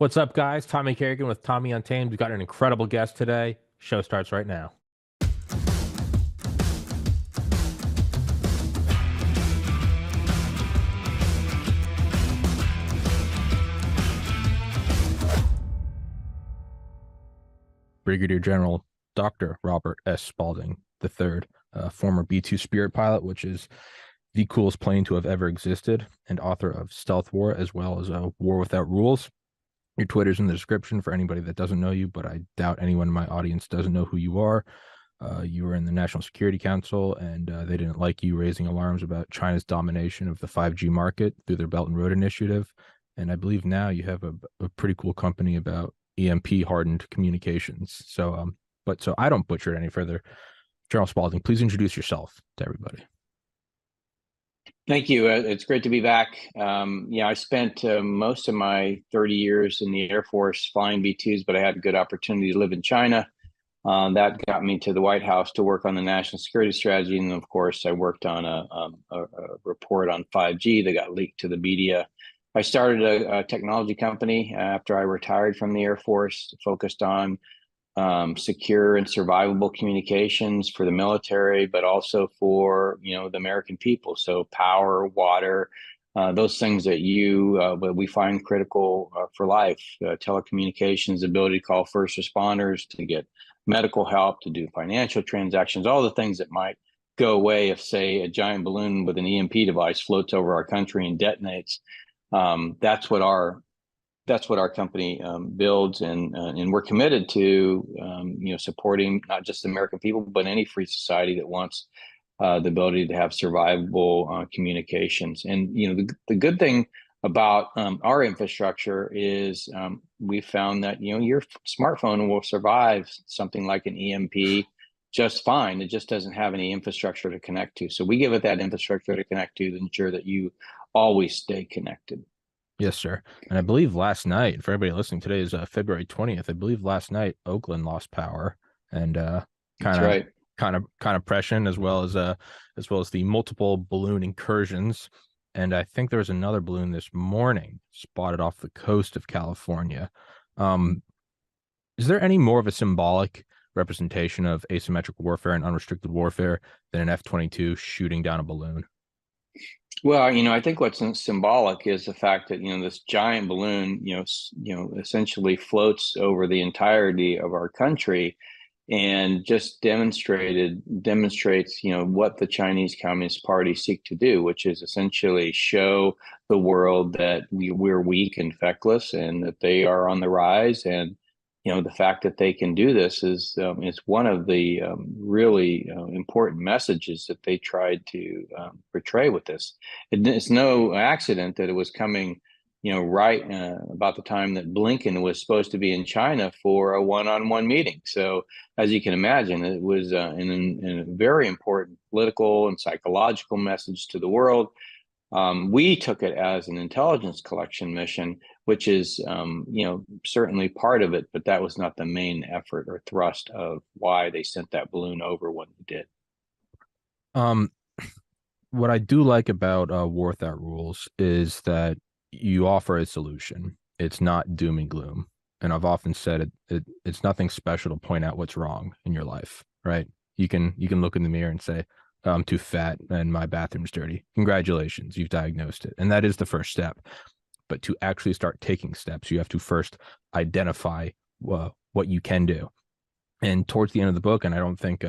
What's up, guys? Tommy Carrigan with Tommy Untamed. We've got an incredible guest today. Show starts right now. Brigadier General Dr. Robert S. Spalding III, former B-2 Spirit pilot, which is the coolest plane to have ever existed, and author of Stealth War, as well as War Without Rules. Your Twitter's in the description for anybody that doesn't know you, but I doubt anyone in my audience doesn't know who you are. You were in the National Security Council, and they didn't like you raising alarms about China's domination of the 5G market through their Belt and Road Initiative. And I believe now you have a pretty cool company about EMP hardened communications. So I don't butcher it any further. General Spalding, please introduce yourself to everybody. Thank you. It's great to be back. I spent most of my 30 years in the Air Force flying B-2s, but I had a good opportunity to live in China. That got me to the White House to work on the national security strategy. And of course, I worked on a report on 5G that got leaked to the media. I started a technology company after I retired from the Air Force, focused on secure and survivable communications for the military, but also for the American people. So power, water, those things that we find critical for life. Telecommunications, ability to call first responders, to get medical help, to do financial transactions, all the things that might go away if, say, a giant balloon with an EMP device floats over our country and detonates. That's what our company builds, and we're committed to supporting not just the American people, but any free society that wants the ability to have survivable communications. And the good thing about our infrastructure is we found that your smartphone will survive something like an EMP just fine. It just doesn't have any infrastructure to connect to. So we give it that infrastructure to connect to ensure that you always stay connected. Yes, sir. And I believe last night, for everybody listening, today is February 20th. I believe last night Oakland lost power, and kind of pression, as well as the multiple balloon incursions. And I think there was another balloon this morning spotted off the coast of California. Is there any more of a symbolic representation of asymmetric warfare and unrestricted warfare than an F-22 shooting down a balloon? Well, I think what's symbolic is the fact that this giant balloon, essentially floats over the entirety of our country, and just demonstrates what the Chinese Communist Party seek to do, which is essentially show the world that we're weak and feckless, and that they are on the rise. And the fact that they can do this is one of the really important messages that they tried to portray with this. It's no accident that it was coming, right about the time that Blinken was supposed to be in China for a one-on-one meeting. So as you can imagine, it was a very important political and psychological message to the world. We took it as an intelligence collection mission, which is, certainly part of it, but that was not the main effort or thrust of why they sent that balloon over when they did. What I do like about War Without Rules is that you offer a solution. It's not doom and gloom. And I've often said it's nothing special to point out what's wrong in your life, right? You can look in the mirror and say, I'm too fat and my bathroom's dirty. Congratulations, you've diagnosed it. And that is the first step. But to actually start taking steps, you have to first identify what you can do. And towards the end of the book, and I don't think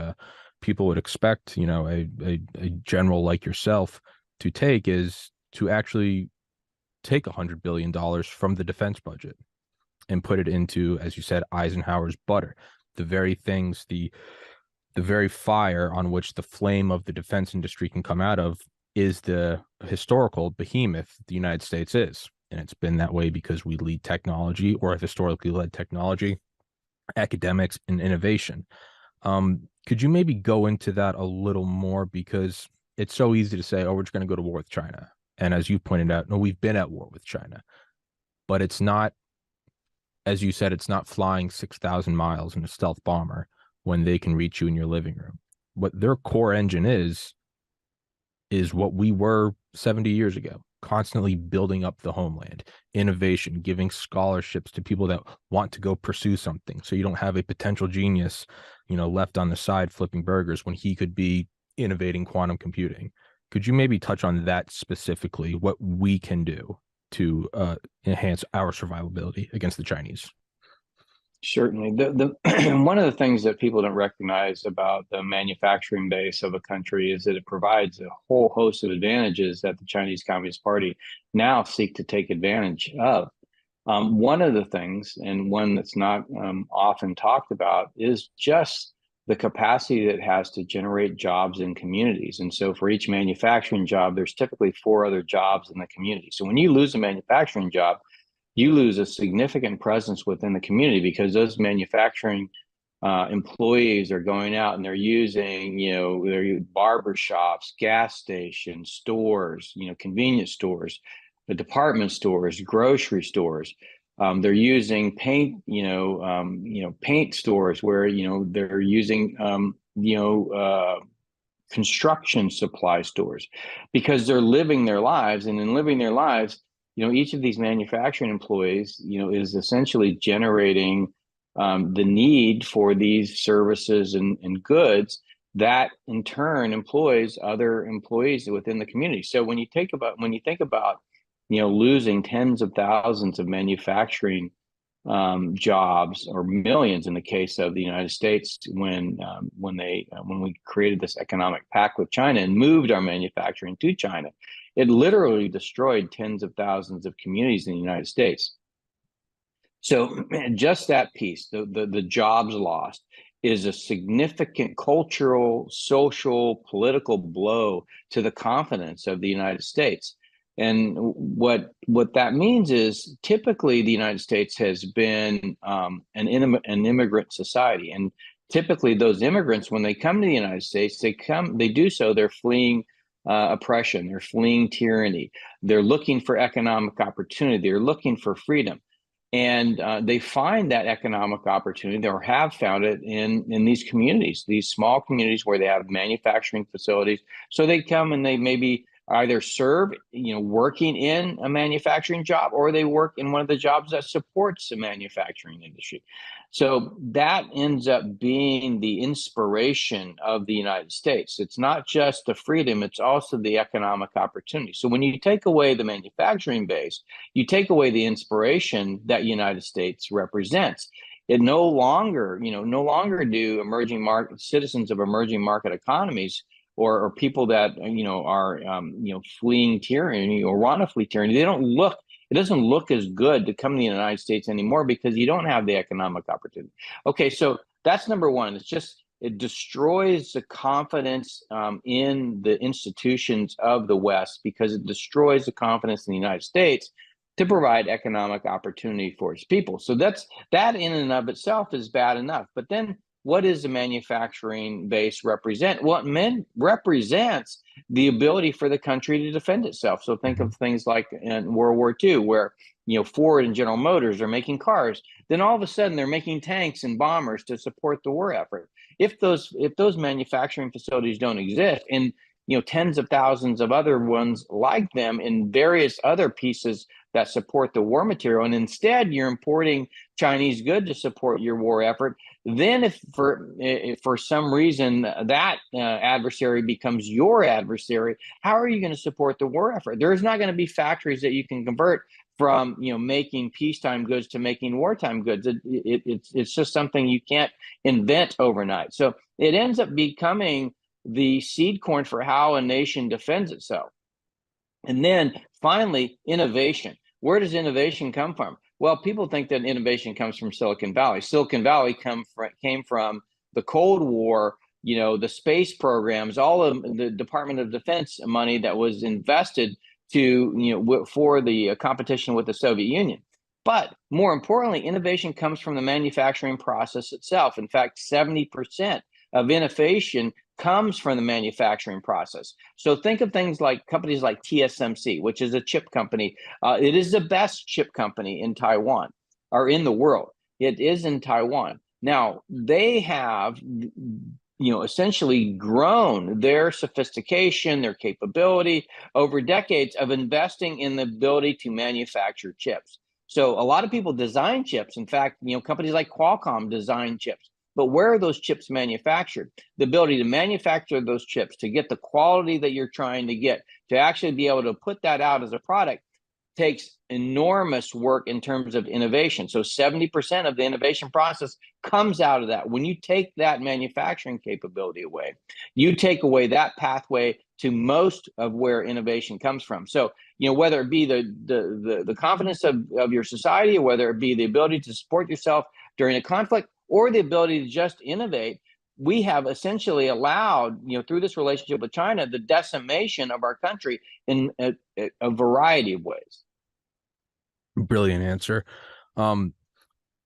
people would expect, a general like yourself to take, is to actually take $100 billion from the defense budget and put it into, as you said, Eisenhower's butter, the very things, the very fire on which the flame of the defense industry can come out of is the historical behemoth the United States is. And it's been that way because we lead technology, or have historically led technology, academics, and innovation. Could you maybe go into that a little more? Because it's so easy to say, oh, we're just going to go to war with China. And as you pointed out, no, we've been at war with China. But it's not, as you said, it's not flying 6,000 miles in a stealth bomber when they can reach you in your living room. What their core engine is what we were 70 years ago. constantly building up the homeland, innovation, giving scholarships to people that want to go pursue something. So you don't have a potential genius, left on the side flipping burgers when he could be innovating quantum computing. Could you maybe touch on that specifically, what we can do to enhance our survivability against the Chinese? Certainly. The one of the things that people don't recognize about the manufacturing base of a country is that it provides a whole host of advantages that the Chinese Communist Party now seek to take advantage of. One of the things, and one that's not often talked about, is just the capacity that it has to generate jobs in communities. And so for each manufacturing job, there's typically 4 other jobs in the community. So when you lose a manufacturing job, you lose a significant presence within the community, because those manufacturing employees are going out and they're using, their barber shops, gas stations, stores, convenience stores, the department stores, grocery stores. They're using paint, paint stores where, they're using, construction supply stores, because they're living their lives. And in living their lives, each of these manufacturing employees, is essentially generating the need for these services and goods that in turn employs other employees within the community. So when you think about, losing tens of thousands of manufacturing jobs, or millions in the case of the United States, when we created this economic pact with China and moved our manufacturing to China, it literally destroyed tens of thousands of communities in the United States. So just that piece, the jobs lost, is a significant cultural, social, political blow to the confidence of the United States. And what that means is, typically the United States has been an immigrant society, and typically those immigrants, when they come to the United States, they're fleeing oppression, they're fleeing tyranny, they're looking for economic opportunity, they're looking for freedom. And they find that economic opportunity, or have found it, in these communities, these small communities where they have manufacturing facilities. So they come and they maybe either serve, working in a manufacturing job, or they work in one of the jobs that supports the manufacturing industry. So that ends up being the inspiration of the United States. It's not just the freedom, it's also the economic opportunity. So when you take away the manufacturing base, you take away the inspiration that United States represents. It no longer do emerging market citizens of emerging market economies, or people that are fleeing tyranny or want to flee tyranny, it doesn't look as good to come to the United States anymore, because you don't have the economic opportunity. Okay, so that's number one. It destroys the confidence in the institutions of the West, because it destroys the confidence in the United States to provide economic opportunity for its people. So that in and of itself is bad enough. But then, what does the manufacturing base represent? Well, it represents the ability for the country to defend itself. So think of things like in World War II, where Ford and General Motors are making cars. Then all of a sudden they're making tanks and bombers to support the war effort. If those manufacturing facilities don't exist, and tens of thousands of other ones like them in various other pieces that support the war material, and instead you're importing Chinese goods to support your war effort, then if for some reason that adversary becomes your adversary, how are you going to support the war effort? There's not going to be factories that you can convert from making peacetime goods to making wartime goods. It's just something you can't invent overnight. So it ends up becoming the seed corn for how a nation defends itself. And then finally, innovation. Where does innovation come from? Well, people think that innovation comes from Silicon Valley. Silicon Valley came from the Cold War, the space programs, all of the Department of Defense money that was invested for the competition with the Soviet Union. But more importantly, innovation comes from the manufacturing process itself. In fact, 70% of innovation comes from the manufacturing process. So think of things like companies like TSMC, which is a chip company. It is the best chip company in Taiwan, or in the world. It is in Taiwan. Now, they have, essentially grown their sophistication, their capability over decades of investing in the ability to manufacture chips. So a lot of people design chips. In fact, companies like Qualcomm design chips. But where are those chips manufactured? The ability to manufacture those chips, to get the quality that you're trying to get, to actually be able to put that out as a product takes enormous work in terms of innovation. So 70% of the innovation process comes out of that. When you take that manufacturing capability away, you take away that pathway to most of where innovation comes from. So, whether it be the confidence of your society, or whether it be the ability to support yourself during a conflict, or the ability to just innovate, we have essentially allowed, through this relationship with China, the decimation of our country in a variety of ways. Brilliant answer. Um,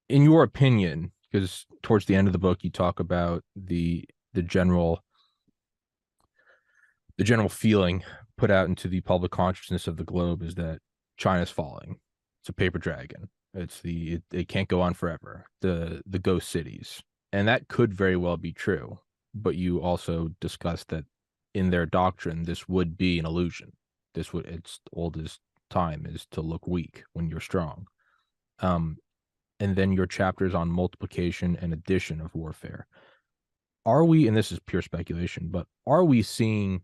in your opinion, because towards the end of the book you talk about the general feeling put out into the public consciousness of the globe is that China's falling. It's a paper dragon. It can't go on forever. The ghost cities. And that could very well be true. But you also discussed that in their doctrine, this would be an illusion. It's old as time is to look weak when you're strong. And then your chapters on multiplication and addition of warfare. Are we, and this is pure speculation, but are we seeing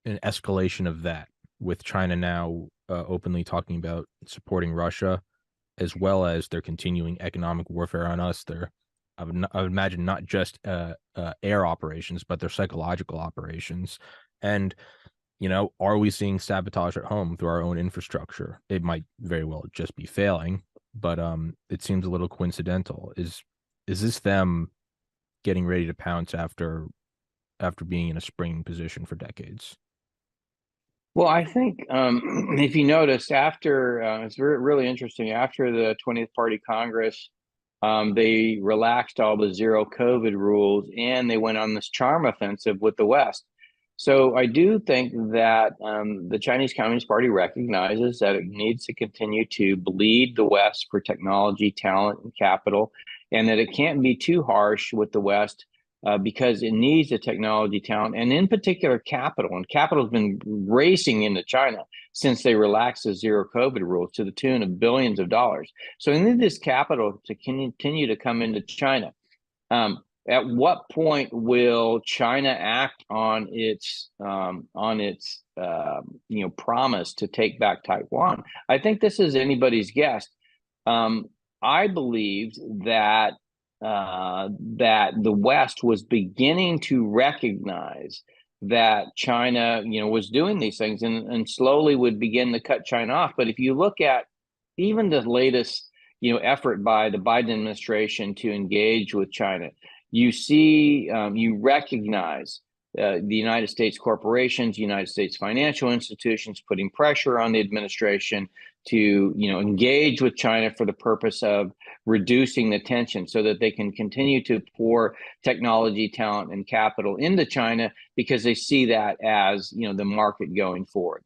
an escalation of that with China now openly talking about supporting Russia, as well as their continuing economic warfare on us? I would imagine not just air operations, but their psychological operations. And, are we seeing sabotage at home through our own infrastructure? It might very well just be failing, but it seems a little coincidental. Is this them getting ready to pounce after being in a springing position for decades? Well, I think if you notice, after it's really interesting. After the 20th Party Congress, they relaxed all the zero COVID rules, and they went on this charm offensive with the West. So I do think that the Chinese Communist Party recognizes that it needs to continue to bleed the West for technology, talent, and capital, and that it can't be too harsh with the West because it needs the technology, talent, and in particular capital. And capital has been racing into China since they relaxed the zero COVID rules to the tune of billions of dollars. So we need this capital to continue to come into China. At what point will China act on its promise to take back Taiwan? I think this is anybody's guess. I believed that the West was beginning to recognize that China, was doing these things, and slowly would begin to cut China off. But if you look at even the latest, effort by the Biden administration to engage with China, you see, you recognize the United States corporations, United States financial institutions putting pressure on the administration to, engage with China for the purpose of reducing the tension so that they can continue to pour technology, talent, and capital into China because they see that as, the market going forward.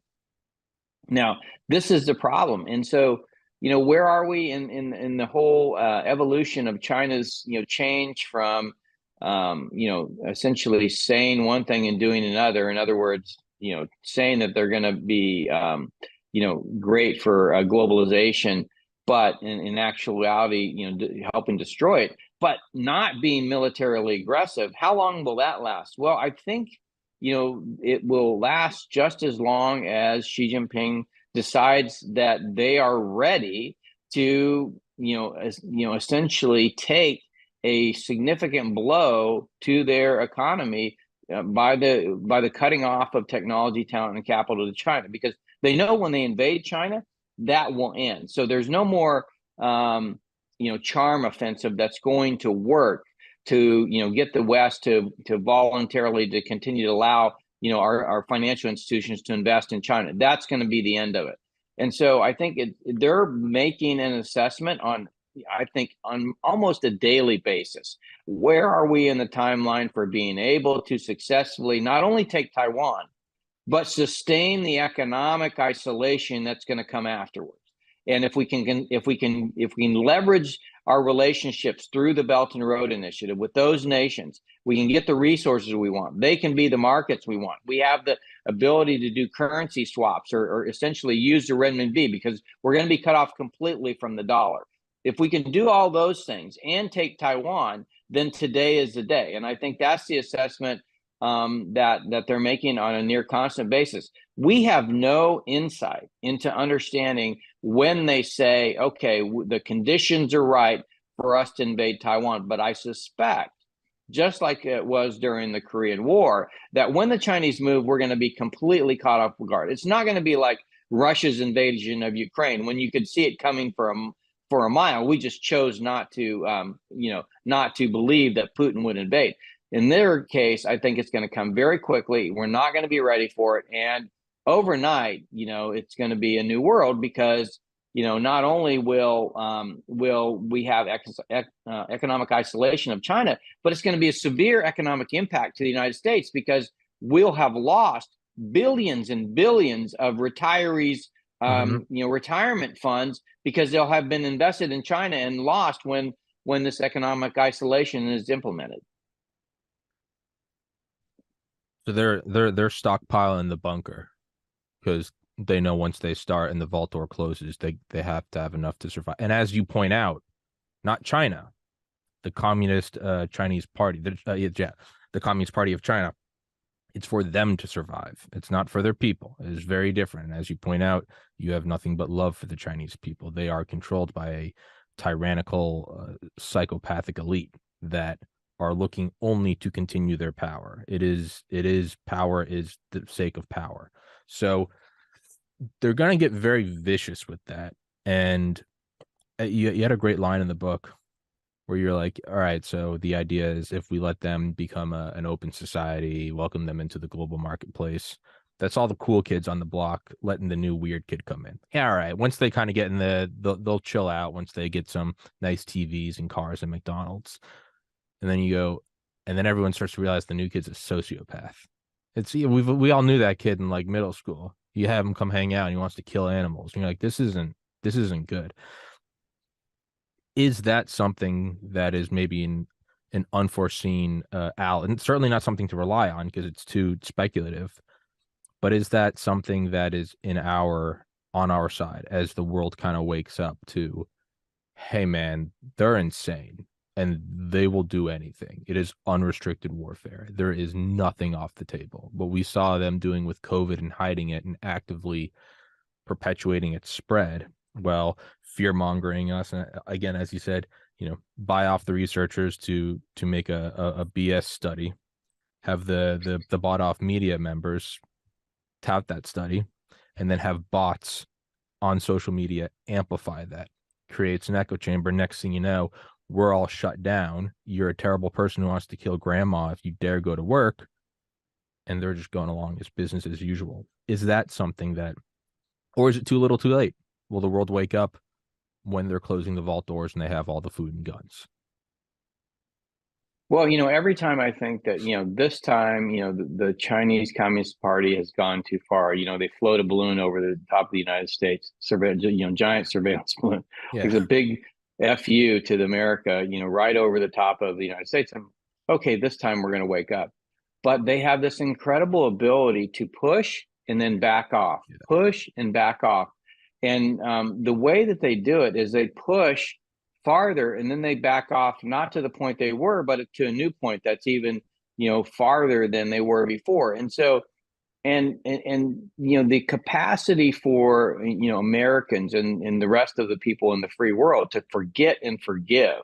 Now, this is the problem. And so, where are we in the whole evolution of China's, change from, essentially saying one thing and doing another? In other words, saying that they're going to be, great for globalization, but in actuality, helping destroy it, but not being militarily aggressive. How long will that last? Well, I think, it will last just as long as Xi Jinping decides that they are ready to, essentially take a significant blow to their economy by the cutting off of technology, talent, and capital to China, because they know when they invade China, that will end. So there's no more, charm offensive that's going to work to, get the West to voluntarily to continue to allow, our financial institutions to invest in China. That's going to be the end of it. And so I think they're making an assessment on almost a daily basis. Where are we in the timeline for being able to successfully not only take Taiwan, but sustain the economic isolation that's going to come afterwards? And if we can leverage our relationships through the Belt and Road Initiative with those nations. We can get the resources we want. They can be the markets we want. We have the ability to do currency swaps or essentially use the renminbi because we're going to be cut off completely from the dollar. If we can do all those things and take Taiwan, then today is the day. And I think that's the assessment that they're making on a near constant basis. We have no insight into understanding when they say, okay, the conditions are right for us to invade Taiwan. But I suspect, just like it was during the Korean War, that when the Chinese move, we're going to be completely caught off guard. It's not going to be like Russia's invasion of Ukraine when you could see it coming for a mile. We just chose not to, not to believe that Putin would invade. In their case, I think it's going to come very quickly. We're not going to be ready for it. And overnight, it's going to be a new world because, not only will we have economic isolation of China, but it's going to be a severe economic impact to the United States because we'll have lost billions and billions of retirees, retirement funds because they'll have been invested in China and lost when this economic isolation is implemented. So they're stockpiling the bunker because they know once they start and the vault door closes, they have to have enough to survive. And as you point out, not China, the Communist Chinese Party, the Communist Party of China, it's for them to survive. It's not for their people. It is very different. And as you point out, you have nothing but love for the Chinese people. They are controlled by a tyrannical, psychopathic elite that are looking only to continue their power. It is power is the sake of power. So they're going to get very vicious with that. And you had a great line in the book where you're like, all right, so the idea is if we let them become an open society, welcome them into the global marketplace, that's all the cool kids on the block letting the new weird kid come in. Yeah, all right. Once they kind of get in they'll chill out once they get some nice TVs and cars and McDonald's. And then you go, and then everyone starts to realize the new kid's a sociopath. We all knew that kid in like middle school. You have him come hang out and he wants to kill animals. And you're like, this isn't good. Is that something that is maybe an unforeseen and certainly not something to rely on because it's too speculative, but is that something that is on our side as the world kind of wakes up to, hey man, they're insane and they will do anything. It is unrestricted warfare. There is nothing off the table. What we saw them doing with COVID and hiding it and actively perpetuating its spread, well, fear mongering us. And again, as you said, buy off the researchers to make a BS study, have the bought off media members tout that study, and then have bots on social media amplify that. Creates an echo chamber. Next thing you know, we're all shut down. You're a terrible person who wants to kill grandma if you dare go to work. And they're just going along as business as usual. Is that something that, or is it too little too late? Will the world wake up when they're closing the vault doors and they have all the food and guns? Well, every time I think that, this time, the Chinese Communist Party has gone too far. They float a balloon over the top of the United States, giant surveillance balloon. Yeah. There's a big FU to America, right over the top of the United States. And okay, this time we're going to wake up. But they have this incredible ability to push and then back off, push and back off. And the way that they do it is they push farther and then they back off, not to the point they were, but to a new point that's even, farther than they were before. And so, and the capacity for, Americans and the rest of the people in the free world to forget and forgive,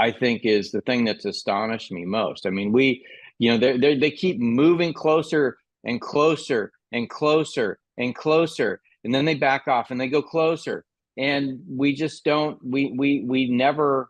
I think is the thing that's astonished me most. I mean, they keep moving closer and closer and closer and closer, and then they back off and they go closer. And we just don't, we never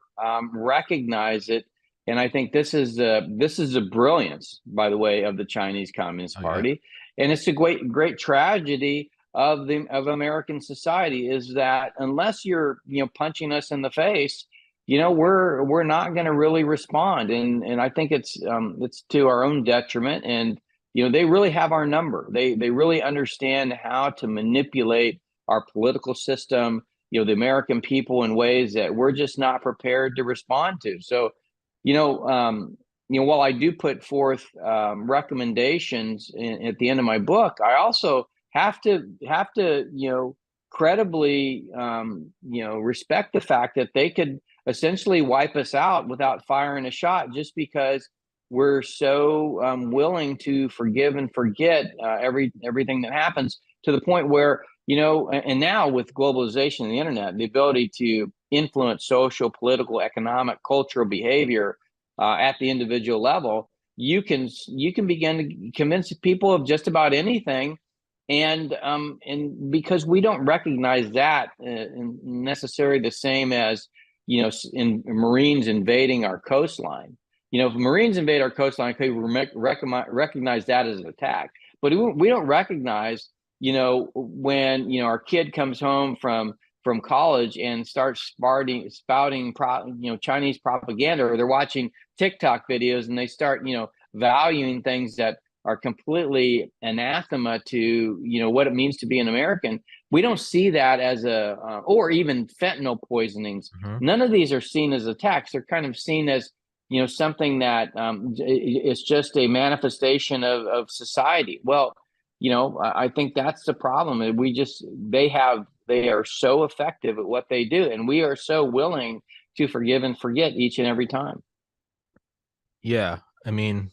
recognize it. And I think this is the brilliance, by the way, of the Chinese Communist Party. And it's a great tragedy of American society is that unless you're, punching us in the face, we're not going to really respond. And I think it's to our own detriment. And, they really have our number. They really understand how to manipulate our political system, the American people in ways that we're just not prepared to respond to. So, you know, um, while I do put forth recommendations at the end of my book, I also have to credibly respect the fact that they could essentially wipe us out without firing a shot, just because we're so willing to forgive and forget everything that happens, to the point where, and now with globalization and the internet, the ability to influence social, political, economic, cultural behavior at the individual level, you can begin to convince people of just about anything. And because we don't recognize that necessarily the same as, in Marines invading our coastline. If Marines invade our coastline, people recognize that as an attack. But we don't recognize, when our kid comes home from college and starts spouting Chinese propaganda, or they're watching TikTok videos and they start valuing things that are completely anathema to what it means to be an American. We don't see that as or even fentanyl poisonings. Mm-hmm. None of these are seen as attacks. They're kind of seen as something that is just a manifestation of society. Well, I think that's the problem. They are so effective at what they do, and we are so willing to forgive and forget each and every time. Yeah, I mean,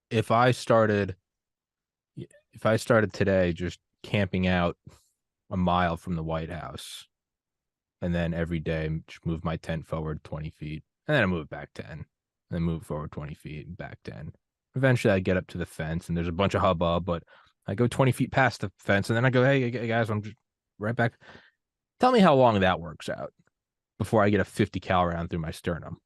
if I started if I started today just camping out a mile from the White House, and then every day just move my tent forward 20 feet, and then I move back 10, and then move forward 20 feet and back 10. Eventually I get up to the fence and there's a bunch of hubbub, but I go 20 feet past the fence and then I go, hey guys, I'm just right back. Tell me how long that works out before I get a 50 cal round through my sternum.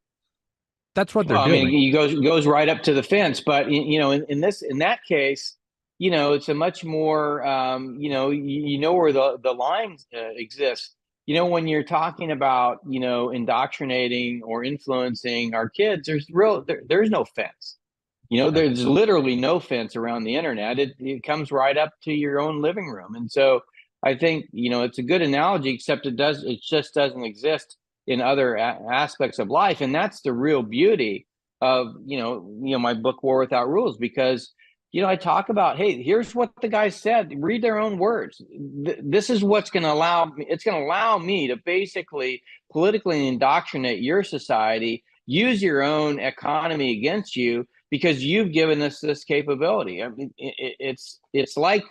That's what they're Well, I mean, doing. he goes right up to the fence, but in that case, it's a much more where the lines exist. When you're talking about indoctrinating or influencing our kids, there's no fence. There's literally no fence around the internet. It comes right up to your own living room, and so I think it's a good analogy, except it just doesn't exist in other aspects of life. And that's the real beauty of my book War Without Rules, because I talk about, hey, here's what the guy said, read their own words. This is what's going to allow me, it's going to allow me to basically politically indoctrinate your society, use your own economy against you, because you've given us this capability. I mean, it's like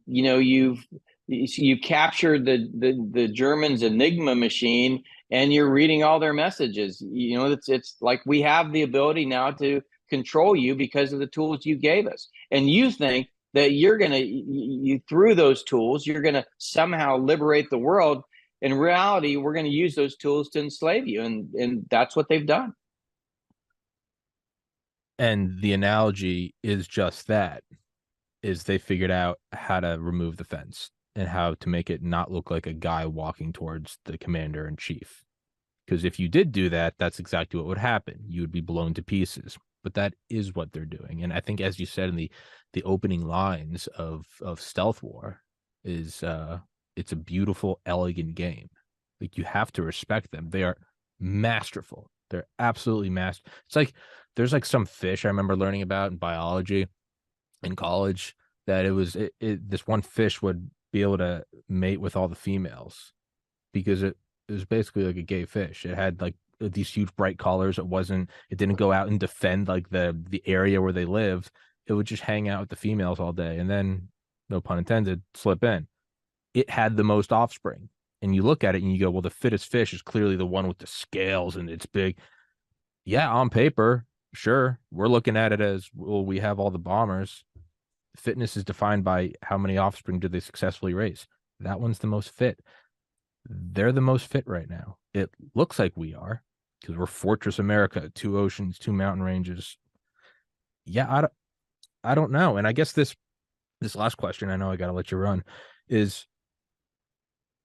you've captured the Germans' Enigma machine, and you're reading all their messages. It's like we have the ability now to control you because of the tools you gave us, and you think that you through those tools you're gonna somehow liberate the world. In reality, we're going to use those tools to enslave you, and that's what they've done. And the analogy is just that, is they figured out how to remove the fence and how to make it not look like a guy walking towards the commander in chief. Because if you did do that, that's exactly what would happen. You would be blown to pieces. But that is what they're doing. And I think, as you said in the opening lines of Stealth War, is it's a beautiful, elegant game. Like, you have to respect them. They are masterful. They're absolutely master. It's like there's like some fish I remember learning about in biology in college, that this one fish would be able to mate with all the females because it was basically like a gay fish. It had like these huge bright colors. It didn't go out and defend like the area where they lived. It would just hang out with the females all day, and then, no pun intended, slip in. It had the most offspring. And you look at it and you go, well, the fittest fish is clearly the one with the scales and it's big. Yeah, on paper, sure. We're looking at it as, well, we have all the bombers. Fitness is defined by how many offspring do they successfully raise. That one's the most fit. They're the most fit right now. It looks like we are, because we're Fortress America, 2 oceans, 2 mountain ranges. Yeah, I don't know. And I guess this last question, I know I got to let you run, is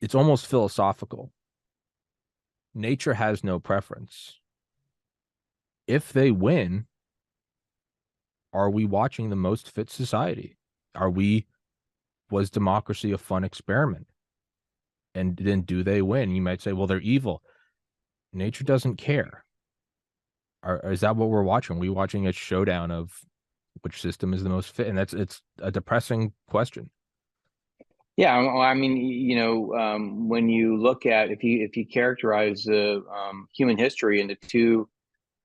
it's almost philosophical. Nature has no preference. If they win, are we watching the most fit society? Was democracy a fun experiment? And then do they win? You might say, well, they're evil. Nature doesn't care. Is that what we're watching? Are we watching a showdown of which system is the most fit? And it's a depressing question. Yeah, well, I mean, when you look at if you characterize the human history into two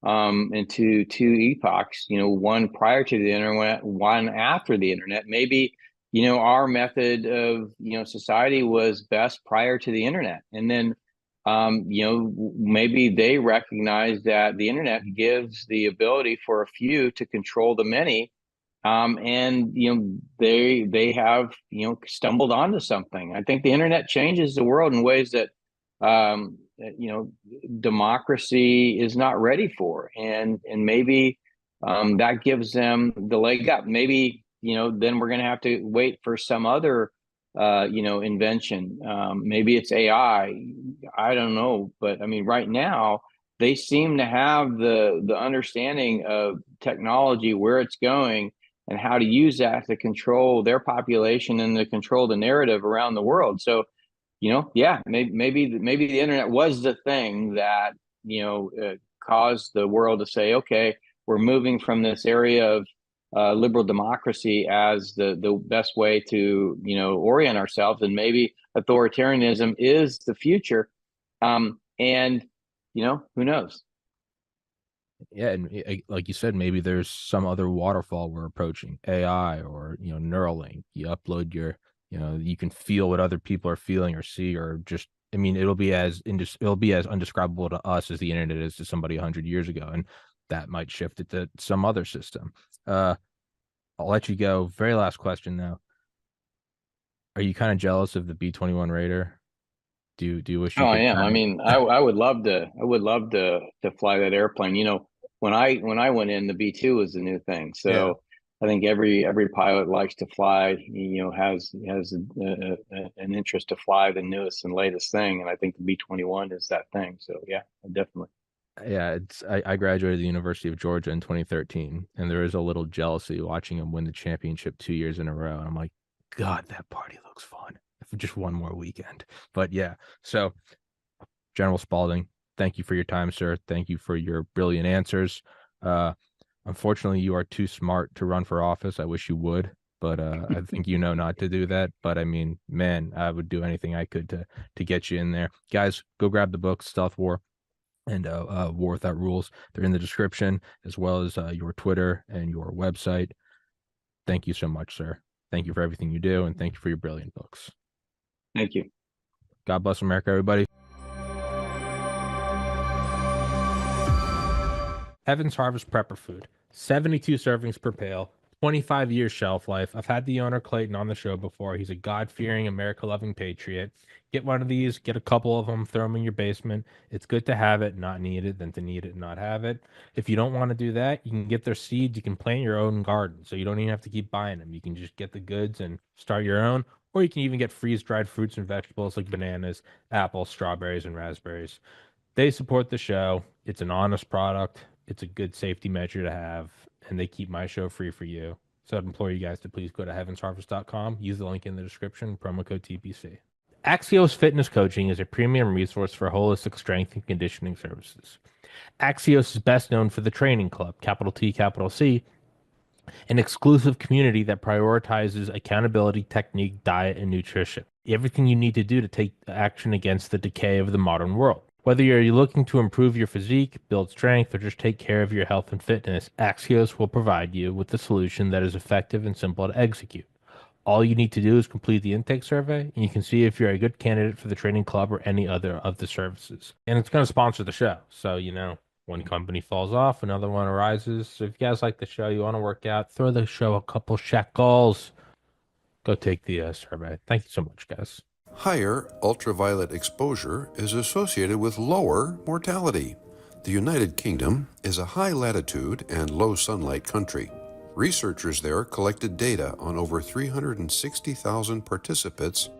epochs, one prior to the internet, one after the internet, maybe our method of society was best prior to the internet, and then maybe they recognize that the internet gives the ability for a few to control the many, and they have stumbled onto something. I think the internet changes the world in ways that democracy is not ready for, and maybe that gives them the leg up. Maybe then we're going to have to wait for some other invention. Maybe it's AI. I don't know, but I mean, right now they seem to have the understanding of technology, where it's going, and how to use that to control their population and to control the narrative around the world. So, yeah, maybe the internet was the thing that caused the world to say, okay, we're moving from this area of liberal democracy as the best way to orient ourselves, and maybe authoritarianism is the future. And who knows? Yeah, and like you said, maybe there's some other waterfall we're approaching, AI or Neuralink. You upload your, you can feel what other people are feeling or see, or just, I mean, it'll be as undescribable to us as the internet is to somebody 100 years ago, and that might shift it to some other system. I'll let you go. Very last question now. Are you kind of jealous of the B-21 Raider? Do you wish Oh, you I could am. I kind mean, of I would love to fly that airplane. When I went in, the B-2 was the new thing. yeah. So I think every pilot likes to fly. Has an interest to fly the newest and latest thing, and I think the B-21 is that thing. So yeah, definitely. Yeah, I graduated the University of Georgia in 2013, and there is a little jealousy watching him win the championship 2 years in a row. And I'm like, God, that party looks fun. If just one more weekend. But yeah, so General Spalding, thank you for your time, sir. Thank you for your brilliant answers. Uh, Unfortunately, you are too smart to run for office. I wish you would, but I think not to do that. But I mean, man, I would do anything I could to get you in there. Guys, go grab the book, Stealth War and War Without Rules. They're in the description, as well as your Twitter and your website. Thank you so much, sir. Thank you for everything you do, and thank you for your brilliant books. Thank you. God bless America, everybody. Heaven's Harvest Prepper Food, 72 servings per pail, 25 years shelf life. I've had the owner Clayton on the show before. He's a God-fearing, America-loving patriot. Get one of these, get a couple of them, throw them in your basement. It's good to have it, not need it, than to need it and not have it. If you don't want to do that, you can get their seeds. You can plant your own garden, so you don't even have to keep buying them. You can just get the goods and start your own, or you can even get freeze-dried fruits and vegetables like bananas, apples, strawberries, and raspberries. They support the show. It's an honest product. It's a good safety measure to have, and they keep my show free for you. So I'd implore you guys to please go to heavensharvest.com, use the link in the description, promo code TPC. Axios Fitness Coaching is a premium resource for holistic strength and conditioning services. Axios is best known for the Training Club, capital T, capital C, an exclusive community that prioritizes accountability, technique, diet, and nutrition. Everything you need to do to take action against the decay of the modern world. Whether you're looking to improve your physique, build strength, or just take care of your health and fitness, Axios will provide you with a solution that is effective and simple to execute. All you need to do is complete the intake survey, and you can see if you're a good candidate for the training club or any other of the services. And it's going to sponsor the show. So, one company falls off, another one arises. So if you guys like the show, you want to work out, throw the show a couple shekels. Go take the survey. Thank you so much, guys. Higher ultraviolet exposure is associated with lower mortality. The United Kingdom is a high latitude and low sunlight country. Researchers there collected data on over 360,000 participants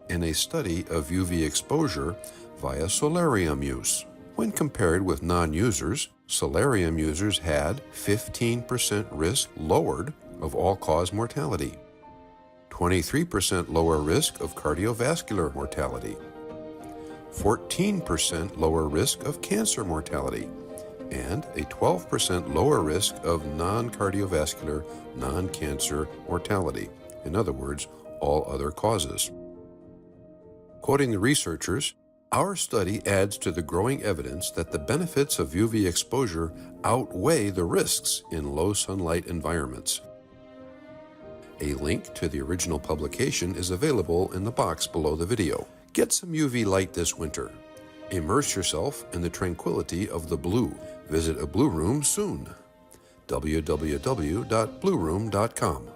in a study of UV exposure via solarium use. When compared with non-users, solarium users had 15% risk lowered of all-cause mortality, 23% lower risk of cardiovascular mortality, 14% lower risk of cancer mortality, and a 12% lower risk of non-cardiovascular, non-cancer mortality. In other words, all other causes. Quoting the researchers, our study adds to the growing evidence that the benefits of UV exposure outweigh the risks in low sunlight environments. A link to the original publication is available in the box below the video. Get some UV light this winter. Immerse yourself in the tranquility of the blue. Visit a Blue Room soon. www.blueroom.com